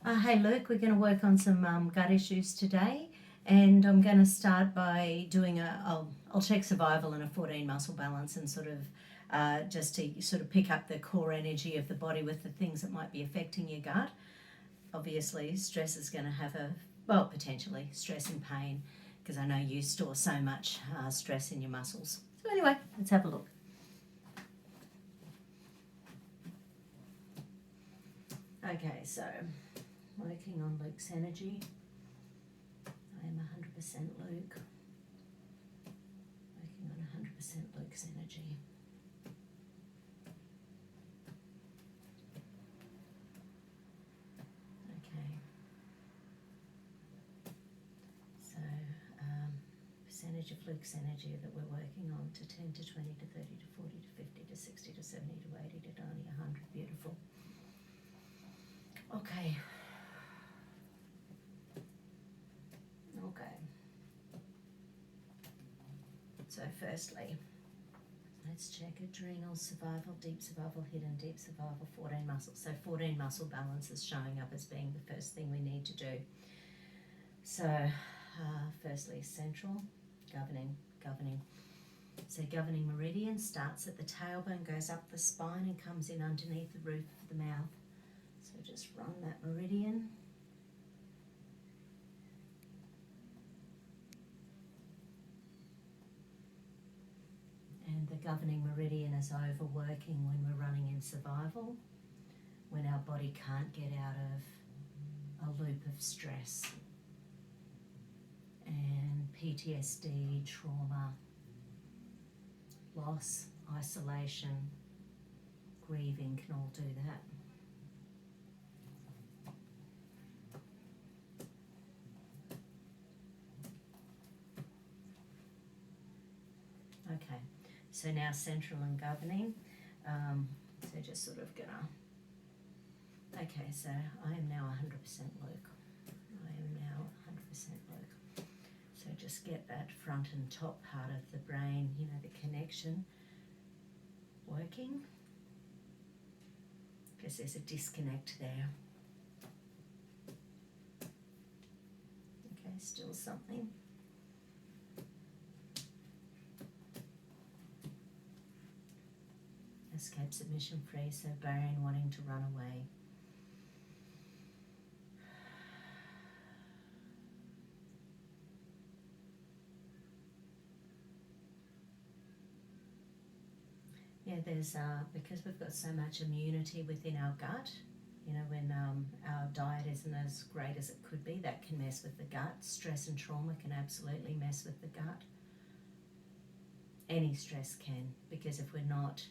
Hey Luke, we're going to work on some gut issues today, and I'm going to start by doing I'll check survival and a 14 muscle balance and sort of just to sort of pick up the core energy of the body with the things that might be affecting your gut. Obviously, stress is going to have potentially stress and pain, because I know you store so much stress in your muscles. So anyway, let's have a look. Okay, so working on Luke's energy. I am 100% Luke. Working on 100% Luke's energy. Okay. So, percentage of Luke's energy that we're working on to 10 to 20 to 30 to 40 to 50 to 60 to 70 to 80 to 90, 100. Beautiful. Okay. Okay. So firstly, let's check adrenals, survival, deep survival, hidden, deep survival, 14 muscles. So 14 muscle balance is showing up as being the first thing we need to do. So firstly, central, governing. So governing meridian starts at the tailbone, goes up the spine and comes in underneath the roof of the mouth. So just run that meridian. And the governing meridian is overworking when we're running in survival, when our body can't get out of a loop of stress. And PTSD, trauma, loss, isolation, grieving can all do that. Okay, so now central and governing. So just sort of gonna. Okay, so I am now 100% Luke. I am now 100% Luke. So just get that front and top part of the brain, you know, the connection working, because there's a disconnect there. Okay, still something. Escape submission free, so brain wanting to run away. Yeah, there's because we've got so much immunity within our gut, you know, when our diet isn't as great as it could be, that can mess with the gut. Stress and trauma can absolutely mess with the gut. Any stress can, because if we're not,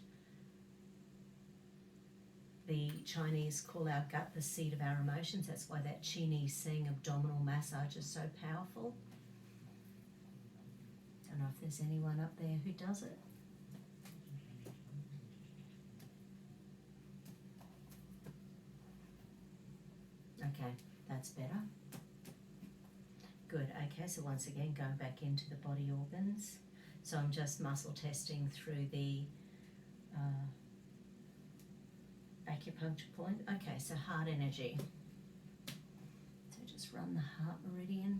the Chinese call our gut the seat of our emotions. That's why that Qi Sing abdominal massage is so powerful. Don't know if there's anyone up there who does it. Okay, that's better. Good. Okay, so once again, going back into the body organs. So I'm just muscle testing through the acupuncture point. Okay, so heart energy. So just run the heart meridian.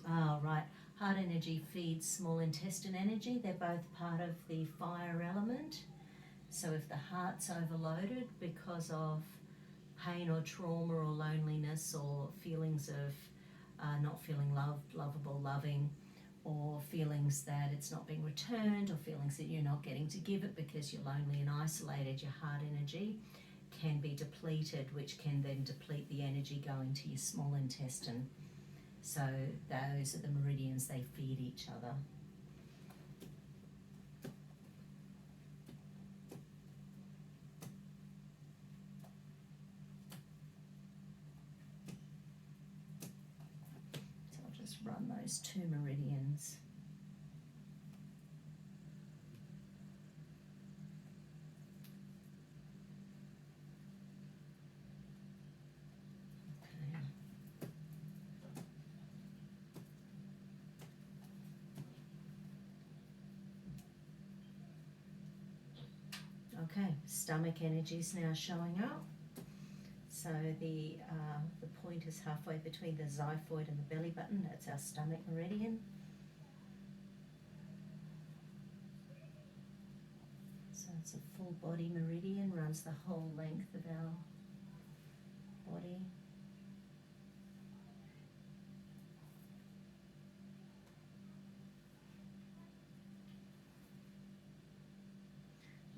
Oh, right. Heart energy feeds small intestine energy. They're both part of the fire element. So if the heart's overloaded because of pain or trauma or loneliness or feelings of not feeling loved, lovable, loving, or feelings that it's not being returned, or feelings that you're not getting to give it because you're lonely and isolated, your heart energy can be depleted, which can then deplete the energy going to your small intestine. So those are the meridians, they feed each other. So I'll just run those two meridians. Okay, stomach energy is now showing up. So the point is halfway between the xiphoid and the belly button. That's our stomach meridian. So it's a full body meridian, runs the whole length of our body.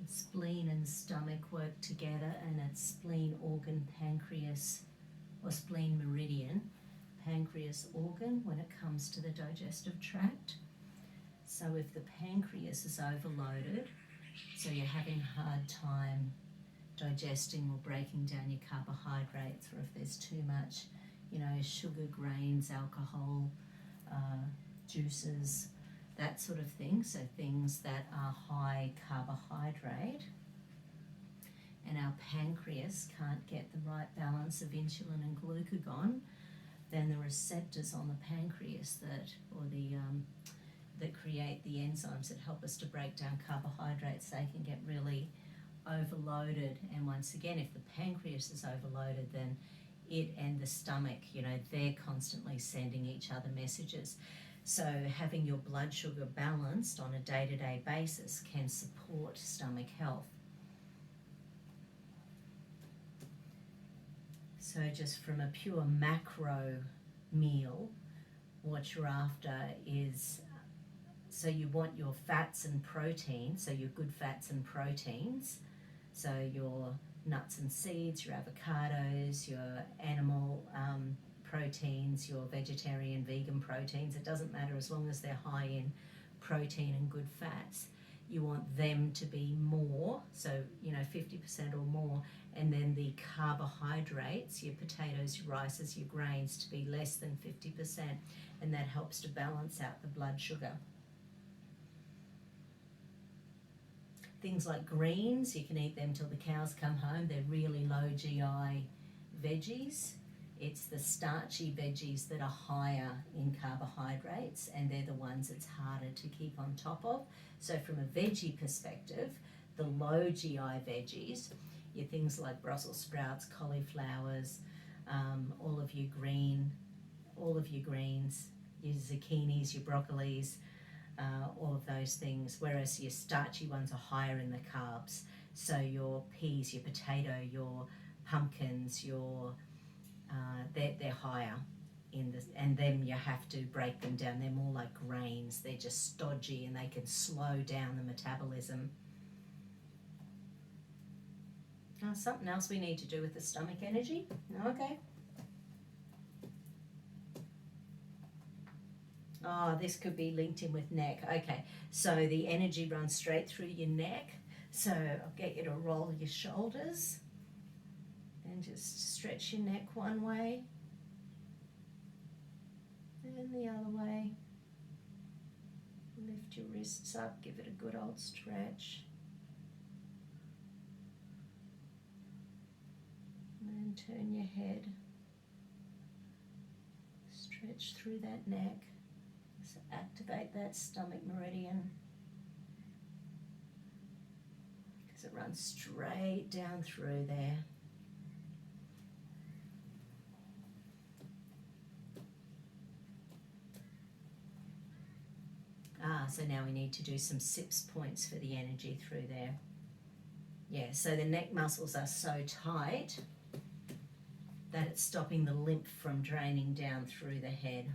Spleen and stomach work together, and it's spleen, organ, pancreas, or spleen meridian, pancreas organ when it comes to the digestive tract. So if the pancreas is overloaded, so you're having a hard time digesting or breaking down your carbohydrates, or if there's too much, sugar, grains, alcohol, juices, that sort of thing, so things that are high carbohydrate, and our pancreas can't get the right balance of insulin and glucagon, then the receptors on the pancreas that create the enzymes that help us to break down carbohydrates, they can get really overloaded. And once again, if the pancreas is overloaded, then it and the stomach, they're constantly sending each other messages. So having your blood sugar balanced on a day-to-day basis can support stomach health. So just from a pure macro meal, what you're after is, so you want your fats and proteins, so your good fats and proteins, so your nuts and seeds, your avocados, your animal proteins, your vegetarian, vegan proteins, it doesn't matter as long as they're high in protein and good fats. You want them to be more, so 50% or more, and then the carbohydrates, your potatoes, your rices, your grains, to be less than 50%, and that helps to balance out the blood sugar. Things like greens, you can eat them till the cows come home. They're really low GI veggies. It's the starchy veggies that are higher in carbohydrates, and they're the ones it's harder to keep on top of. So from a veggie perspective, the low GI veggies, your things like Brussels sprouts, cauliflowers, all of your greens, your zucchinis, your broccolis, all of those things, whereas your starchy ones are higher in the carbs. So your peas, your potato, your pumpkins, they're higher in this, and then you have to break them down. They're more like grains. They're just stodgy and they can slow down the metabolism. Something else we need to do with the stomach energy. Okay. This could be linked in with neck. Okay, so the energy runs straight through your neck. So I'll get you to roll your shoulders and just stretch your neck one way and the other way. Lift your wrists up, give it a good old stretch. And then turn your head. Stretch through that neck. So activate that stomach meridian, because it runs straight down through there. So now we need to do some SIPS points for the energy through there. Yeah, so the neck muscles are so tight that it's stopping the lymph from draining down through the head.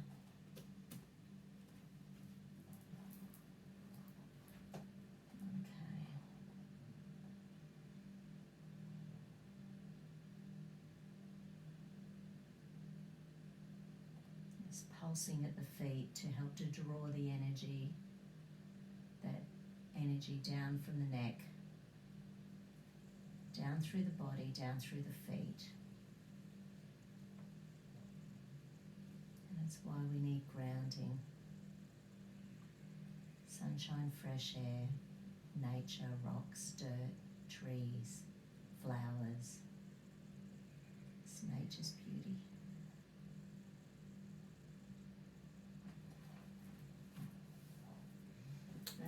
Okay. Just pulsing at the feet to help to draw the energy, that energy down from the neck, down through the body, down through the feet. And that's why we need grounding. Sunshine, fresh air, nature, rocks, dirt, trees, flowers. It's nature's beauty.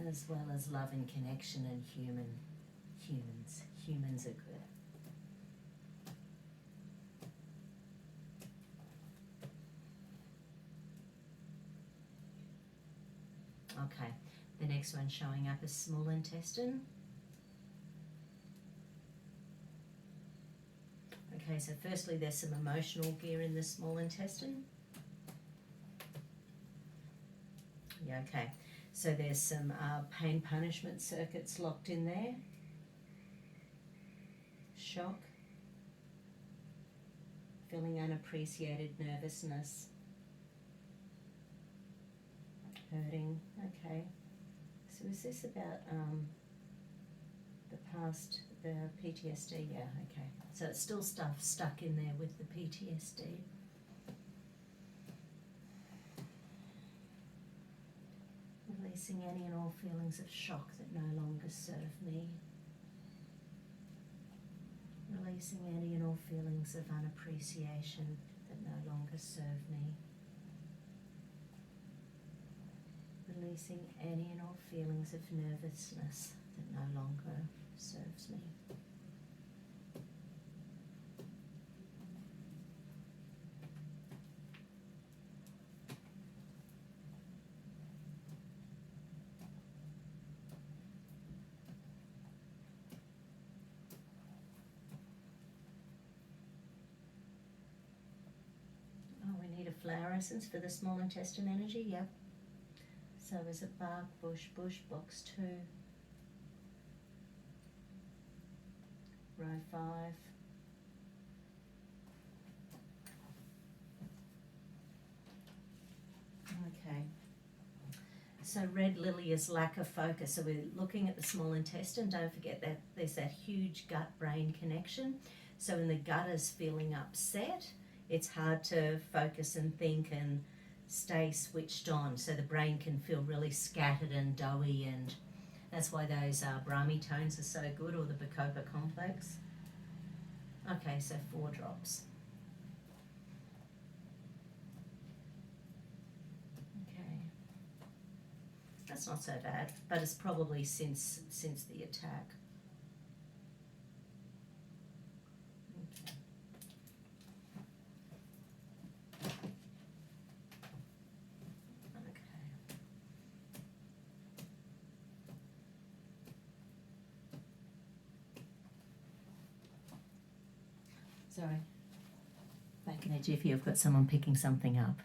As well as love and connection and human Humans are good. Okay, the next one showing up is small intestine. Okay, so firstly there's some emotional gear in the small intestine. Yeah, okay. So there's some pain punishment circuits locked in there. Shock. Feeling unappreciated nervousness. Hurting. Okay. So is this about the past, the PTSD? Yeah, okay. So it's still stuff stuck in there with the PTSD. Releasing any and all feelings of shock that no longer serve me. Releasing any and all feelings of unappreciation that no longer serve me. Releasing any and all feelings of nervousness that no longer serves me. Oh, we need a flower essence for the small intestine energy, yep. So is it bark, bush, box 2, row 5. Okay. So red lily is lack of focus. So we're looking at the small intestine. Don't forget that there's that huge gut-brain connection. So when the gut is feeling upset, it's hard to focus and think and stay switched on. So the brain can feel really scattered and doughy, and that's why those Brahmi tones are so good, or the Bacopa complex. Okay, so 4 drops. That's not so bad, but it's probably since the attack. Okay. Okay. Sorry. Back in a jiffy, I've got someone picking something up.